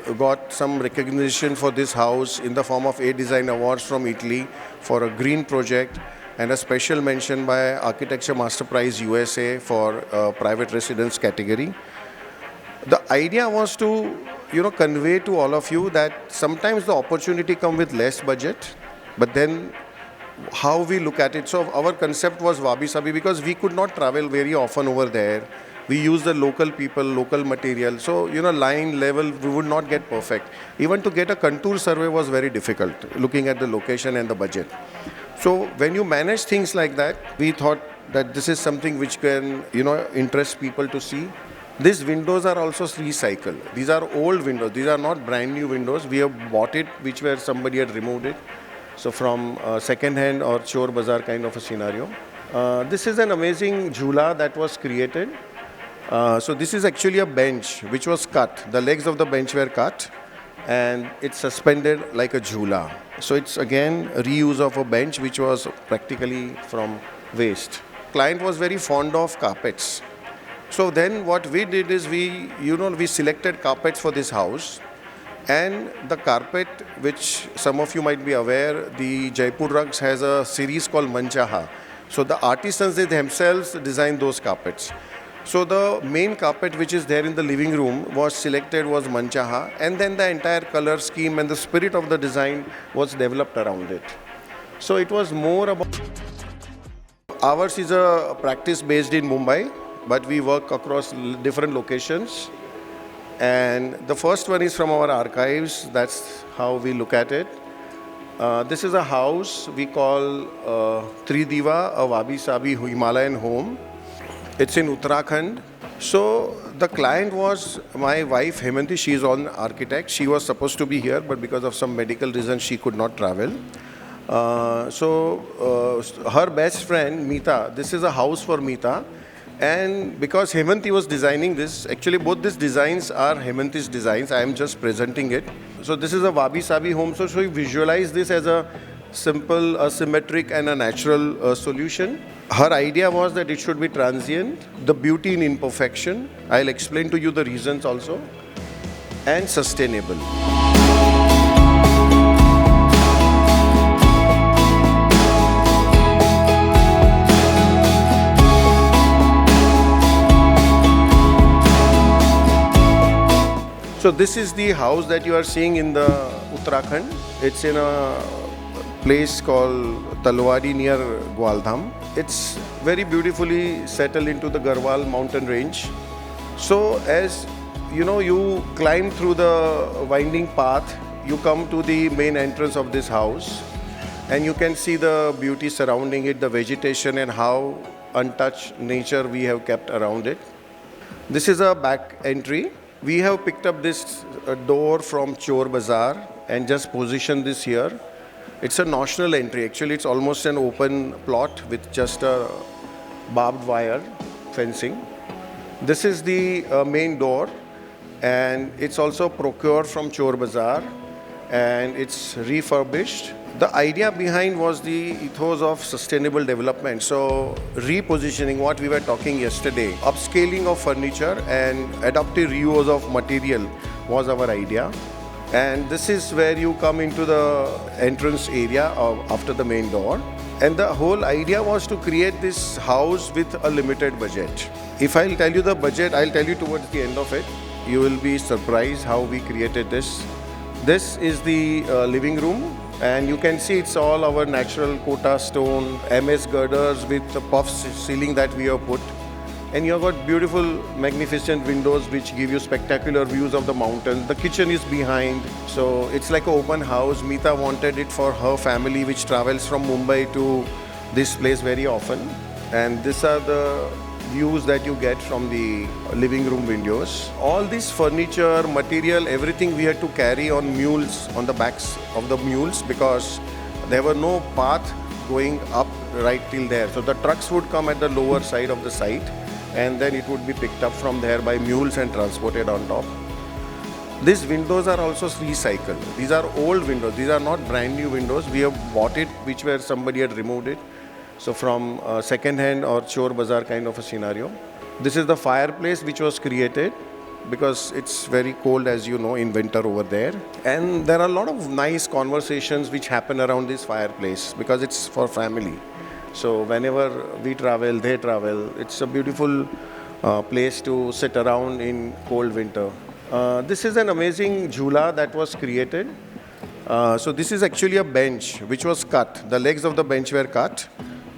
we got some recognition for this house in the form of 8 design awards from Italy for a green project and a special mention by Architecture Master Prize USA for private residence category. The idea was to, convey to all of you that sometimes the opportunity come with less budget, but then how we look at it. So our concept was Wabi Sabi because we could not travel very often over there. We use the local people, local material. So, line level, we would not get perfect. Even to get a contour survey was very difficult, looking at the location and the budget. So when you manage things like that, we thought that this is something which can, interest people to see. These windows are also recycled. These are old windows. These are not brand new windows. We have bought it, which where somebody had removed it. So from second hand or chor bazaar kind of a scenario. This is an amazing jhula that was created. So this is actually a bench which was cut. The legs of the bench were cut and it's suspended like a jhula. So it's again a reuse of a bench which was practically from waste. Client was very fond of carpets. So then what we did is we selected carpets for this house. And the carpet, which some of you might be aware, the Jaipur Rugs has a series called Manchaha. So the artisans, they themselves design those carpets. So the main carpet which is there in the living room was selected was Manchaha, and then the entire color scheme and the spirit of the design was developed around it. So it was more about... Ours is a practice based in Mumbai, but we work across different locations. And the first one is from our archives. That's how we look at it. This is a house we call Tridiva, a Wabi Sabi Himalayan home. It's in Uttarakhand. So the client was my wife Hemanti. She is an architect. She was supposed to be here, but because of some medical reasons, she could not travel. Her best friend, Meeta, this is a house for Meeta. And because Hemanti was designing this, actually both these designs are Hemanti's designs. I am just presenting it. So this is a Wabi Sabi home. So you visualize this as a simple, a symmetric and a natural solution. Her idea was that it should be transient, the beauty in imperfection. I'll explain to you the reasons also. And sustainable. So this is the house that you are seeing in the Uttarakhand. It's in a place called Talwadi near Gwaldham. It's very beautifully settled into the Garhwal mountain range. So as you climb through the winding path, you come to the main entrance of this house and you can see the beauty surrounding it, the vegetation and how untouched nature we have kept around it. This is a back entry. We have picked up this door from Chor Bazaar and just positioned this here. It's a national entry. Actually, it's almost an open plot with just a barbed wire fencing. This is the main door, and it's also procured from Chor Bazaar and it's refurbished. The idea behind was the ethos of sustainable development. So repositioning, what we were talking yesterday, upscaling of furniture and adaptive reuse of material was our idea. And this is where you come into the entrance area after the main door. And the whole idea was to create this house with a limited budget. If I'll tell you the budget, I'll tell you towards the end of it. You will be surprised how we created this. This is the living room. And you can see it's all our natural Kota stone, MS girders with the puff ceiling that we have put. And you have got beautiful, magnificent windows which give you spectacular views of the mountains. The kitchen is behind, so it's like an open house. Meeta wanted it for her family which travels from Mumbai to this place very often. And these are the views that you get from the living room windows. All this furniture, material, everything we had to carry on mules, on the backs of the mules, because there were no path going up right till there. So the trucks would come at the lower side of the site and then it would be picked up from there by mules and transported on top. These windows are also recycled. These are old windows. These are not brand new windows. We have bought it, which where somebody had removed it. So from second hand or chor bazaar kind of a scenario. This is the fireplace which was created. because it's very cold, as you know, in winter over there. And there are a lot of nice conversations which happen around this fireplace because it's for family. So whenever we travel, they travel. It's a beautiful place to sit around in cold winter. This is an amazing jhula that was created. So this is actually a bench which was cut. The legs of the bench were cut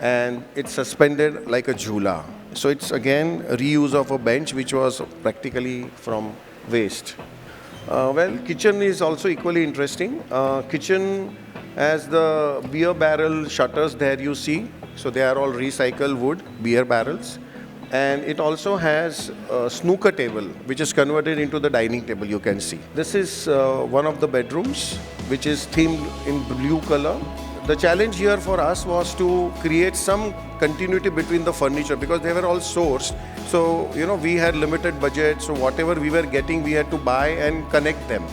and it's suspended like a jhula. So it's again a reuse of a bench which was practically from waste. Well, kitchen is also equally interesting. Kitchen has the beer barrel shutters there you see. So they are all recycled wood, beer barrels. And it also has a snooker table, which is converted into the dining table, you can see. This is one of the bedrooms, which is themed in blue color. The challenge here for us was to create some continuity between the furniture because they were all sourced. So, we had limited budget. So whatever we were getting, we had to buy and connect them.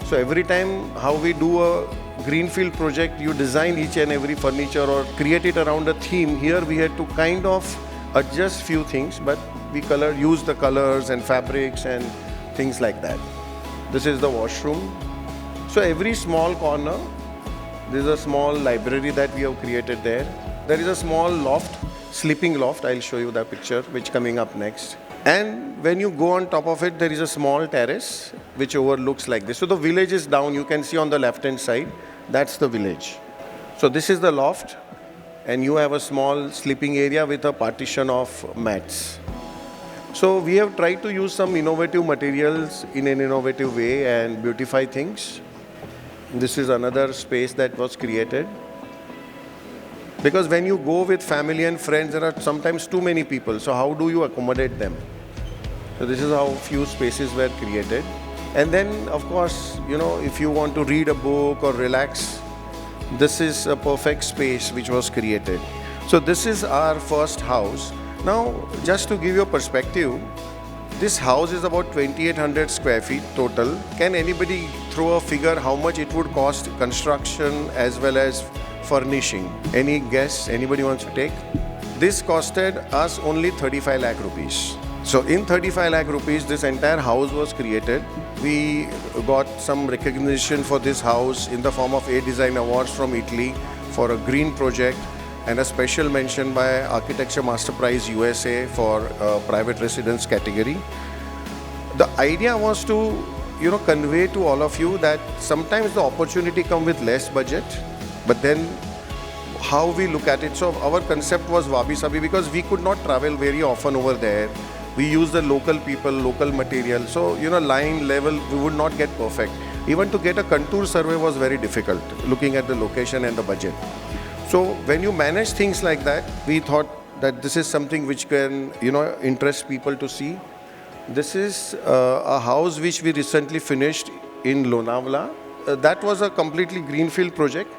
So every time how we do a greenfield project, you design each and every furniture or create it around a theme. Here we had to kind of adjust few things, but we use the colors and fabrics and things like that. This is the washroom. So every small corner, there is a small library that we have created there. There is a small loft, sleeping loft. I'll show you the picture, which coming up next. And when you go on top of it, there is a small terrace which overlooks like this. So the village is down. You can see on the left-hand side. That's the village. So this is the loft. And you have a small sleeping area with a partition of mats. So we have tried to use some innovative materials in an innovative way and beautify things. This is another space that was created. Because when you go with family and friends, there are sometimes too many people. So how do you accommodate them? So this is how few spaces were created. And then, of course, if you want to read a book or relax, this is a perfect space which was created. So this is our first house. Now, just to give you a perspective, this house is about 2,800 square feet total. Can anybody throw a figure how much it would cost construction as well as furnishing? Any guess? Anybody wants to take? This costed us only 35 lakh rupees. So in 35 lakh rupees, this entire house was created. We got some recognition for this house in the form of A Design Awards from Italy for a green project and a special mention by Architecture Master Prize USA for private residence category. The idea was to, convey to all of you that sometimes the opportunity comes with less budget, but then how we look at it. So our concept was wabi sabi because we could not travel very often over there. We use the local people, local material. So, line level, we would not get perfect. Even to get a contour survey was very difficult, looking at the location and the budget. So, when you manage things like that, we thought that this is something which can, interest people to see. This is a house which we recently finished in Lonavala. That was a completely greenfield project.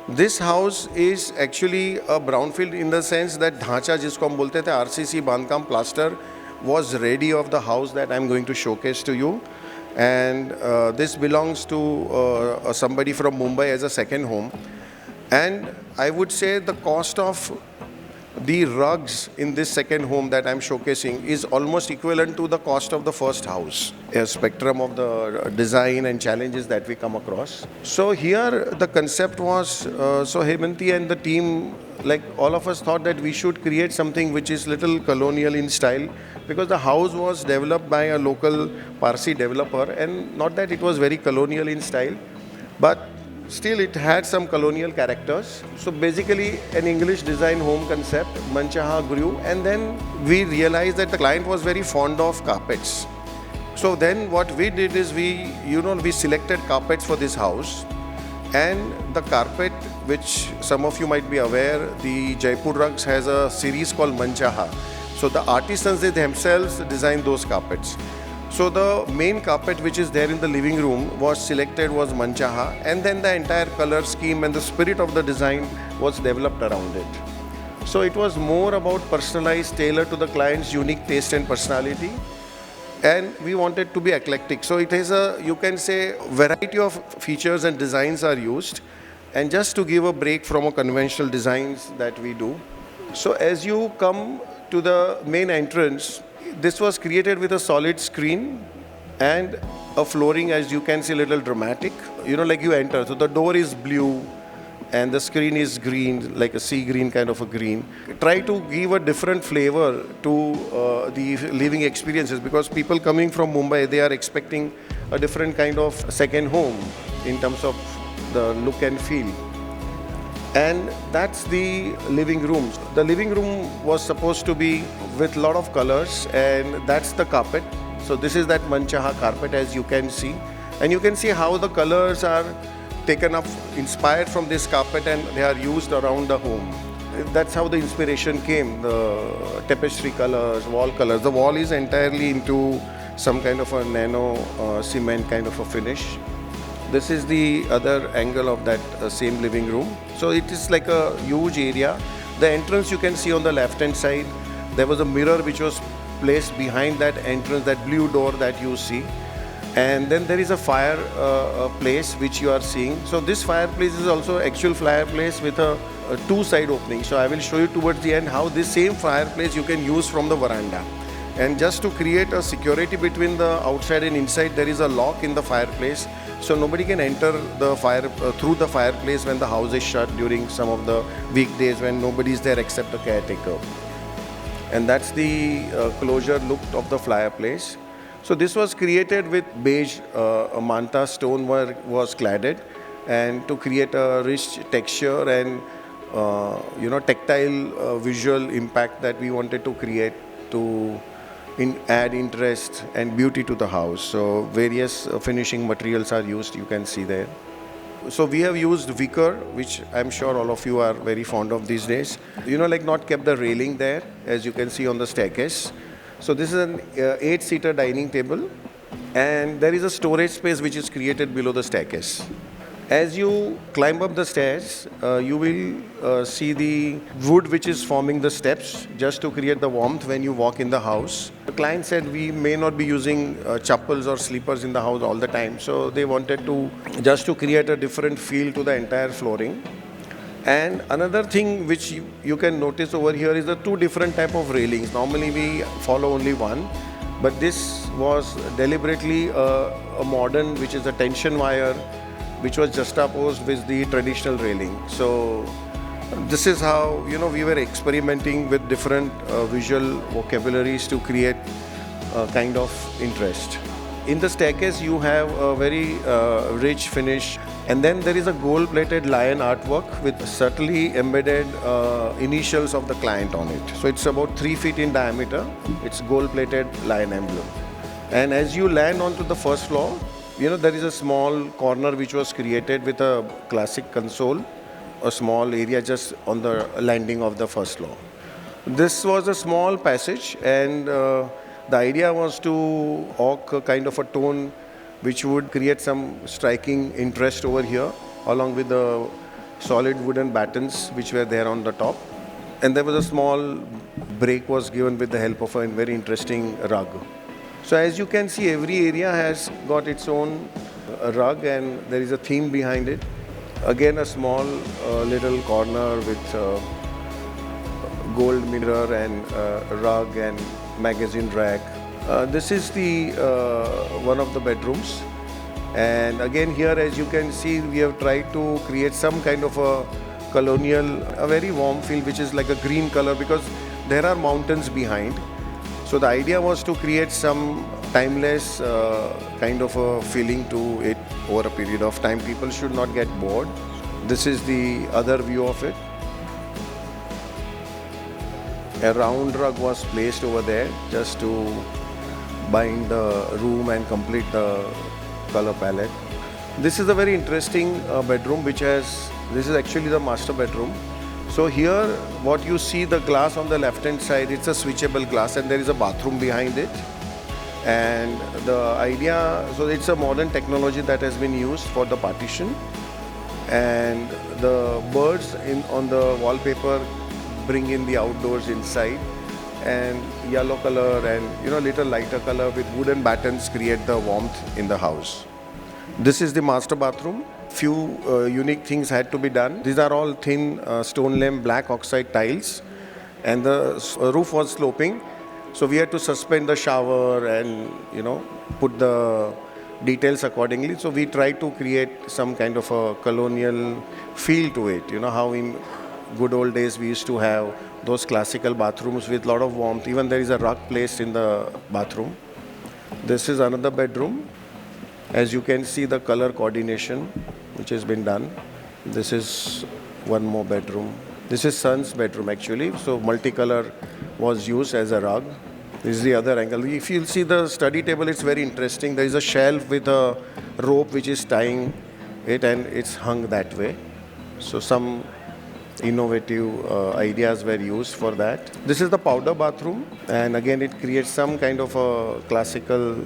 This house is actually a brownfield in the sense that ढांचा जिसको हम बोलते थे RCC बांधकाम plaster was ready of the house that I'm going to showcase to you. And this belongs to somebody from Mumbai as a second home. And I would say the cost of the rugs in this second home that I'm showcasing is almost equivalent to the cost of the first house. A spectrum of the design and challenges that we come across. So here the concept was, so Hemanti and the team, like all of us thought that we should create something which is little colonial in style because the house was developed by a local Parsi developer and not that it was very colonial in style, but still it had some colonial characters. So basically an English design home concept, Manchaha grew, and then we realized that the client was very fond of carpets. So then what we did is we selected carpets for this house, and the carpet, which some of you might be aware, the Jaipur Rugs has a series called Manchaha. So the artisans, they themselves designed those carpets. So the main carpet which is there in the living room was Manchaha, and then the entire color scheme and the spirit of the design was developed around it. So it was more about personalized, tailored to the client's unique taste and personality. And we wanted to be eclectic. So it is you can say, variety of features and designs are used. And just to give a break from a conventional designs that we do. So as you come to the main entrance, this was created with a solid screen And a flooring, as you can see, a little dramatic. Like you enter, so the door is blue and the screen is green, like a sea green kind of a green. Try to give a different flavor to the living experiences, because people coming from Mumbai, they are expecting a different kind of second home in terms of the look and feel. And that's the living room. The living room was supposed to be with a lot of colors, and that's the carpet. So this is that Manchaha carpet, as you can see. And you can see how the colors are taken up, inspired from this carpet, and they are used around the home. That's how the inspiration came, the tapestry colors, wall colors. The wall is entirely into some kind of a nano cement kind of a finish. This is the other angle of that same living room. So it is like a huge area. The entrance you can see on the left hand side. There was a mirror which was placed behind that entrance, that blue door that you see. And then there is a fire place which you are seeing. So this fireplace is also actual fireplace with a two-side opening. So I will show you towards the end how this same fireplace you can use from the veranda. And just to create a security between the outside and inside, there is a lock in the fireplace. So nobody can enter the fire through the fireplace when the house is shut during some of the weekdays when nobody is there except the caretaker. And that's the closure look of the fireplace. So this was created with beige manta stone was cladded, and to create a rich texture and tactile visual impact that we wanted to create to add interest and beauty to the house. So various finishing materials are used, you can see there. So we have used wicker, which I'm sure all of you are very fond of these days. Not kept the railing there, as you can see on the staircase. So this is an 8-seater dining table, and there is a storage space which is created below the staircase. As you climb up the stairs, you will see the wood which is forming the steps just to create the warmth when you walk in the house. The client said we may not be using chappals or slippers in the house all the time, so they wanted to just to create a different feel to the entire flooring. And another thing which you can notice over here is the two different type of railings. Normally we follow only one, but this was deliberately a modern, which is a tension wire, which was juxtaposed with the traditional railing. So this is how we were experimenting with different visual vocabularies to create a kind of interest. In the staircase you have a very rich finish, and then there is a gold-plated lion artwork with subtly embedded initials of the client on it. So it's about 3 feet in diameter. It's gold-plated lion emblem. And as you land onto the first floor, there is a small corner which was created with a classic console, a small area just on the landing of the first floor. This was a small passage, and the idea was to oak a kind of a tone which would create some striking interest over here, along with the solid wooden battens which were there on the top. And there was a small break was given with the help of a very interesting rug. So as you can see, every area has got its own rug, and there is a theme behind it. Again, a small little corner with gold mirror and rug and magazine rack. This is the one of the bedrooms, and again here, as you can see, we have tried to create some kind of a colonial, a very warm feel, which is like a green color, because there are mountains behind. So the idea was to create some timeless kind of a feeling to it over a period of time. People should not get bored. This is the other view of it. A round rug was placed over there just to bind the room and complete the color palette. This is a very interesting bedroom this is actually the master bedroom. So here what you see, the glass on the left hand side, it's a switchable glass, and there is a bathroom behind it. And the idea, so it's a modern technology that has been used for the partition, and the birds on the wallpaper bring in the outdoors inside, and yellow color and little lighter color with wooden battens create the warmth in the house. This is the master bathroom. Few unique things had to be done. These are all thin stone lame black oxide tiles, and the roof was sloping, So we had to suspend the shower and, put the details accordingly. So we tried to create some kind of a colonial feel to it. You know how in good old days we used to have those classical bathrooms with a lot of warmth. Even there is a rug placed in the bathroom. This is another bedroom. As you can see, the color coordination which has been done. This is one more bedroom. This is son's bedroom actually. So multicolor was used as a rug. This is the other angle. If you'll see the study table, it's very interesting. There is a shelf with a rope which is tying it, and it's hung that way. So some innovative ideas were used for that. This is the powder bathroom, and again it creates some kind of a classical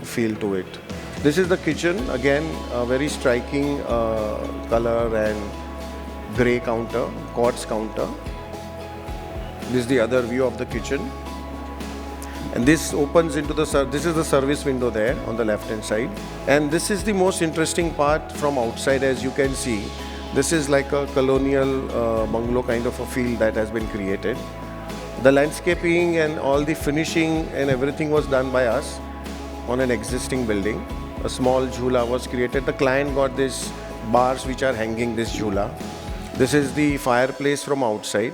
feel to it. This is the kitchen, again a very striking color and grey counter, quartz counter. This is the other view of the kitchen. And this opens into this is the service window there on the left hand side. And this is the most interesting part from outside. As you can see, this is like a colonial bungalow kind of a feel that has been created. The landscaping and all the finishing and everything was done by us on an existing building. A small jhula was created. The client got these bars which are hanging this jhula. This is the fireplace from outside.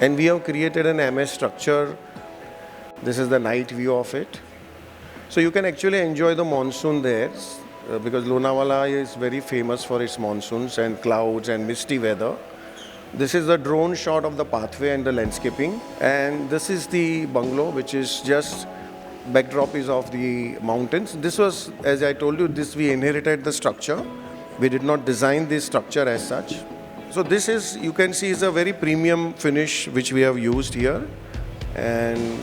And we have created an MS structure. This is the night view of it. So you can actually enjoy the monsoon there because Lonavala is very famous for its monsoons and clouds and misty weather. This is the drone shot of the pathway and the landscaping. And this is the bungalow, which is just backdrop is of the mountains. This was, as I told you, we inherited the structure. We did not design this structure as such. So this is, you can see, is a very premium finish which we have used here, and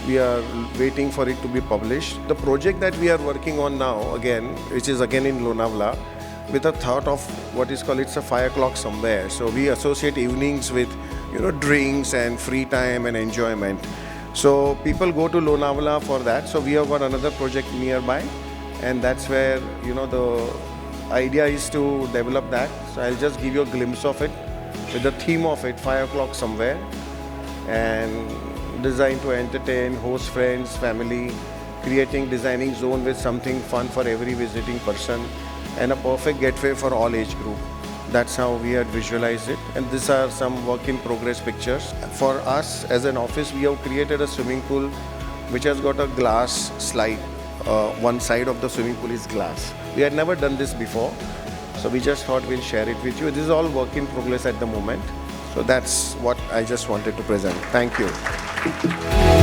we are waiting for it to be published. The project that we are working on now, again, which is again in Lonavala, with a thought of what is called, it's a 5 o'clock somewhere. So we associate evenings with, drinks and free time and enjoyment. So people go to Lonavala for that. So we have got another project nearby, and that's where, the idea is to develop that. So I'll just give you a glimpse of it with the theme of it, 5 o'clock somewhere, and designed to entertain, host friends, family, creating designing zone with something fun for every visiting person, and a perfect gateway for all age group. That's how we had visualized it. And these are some work in progress pictures. For us as an office, we have created a swimming pool which has got a glass slide. One side of the swimming pool is glass. We had never done this before, so we just thought we'll share it with you. This is all work in progress at the moment. So that's what I just wanted to present. Thank you.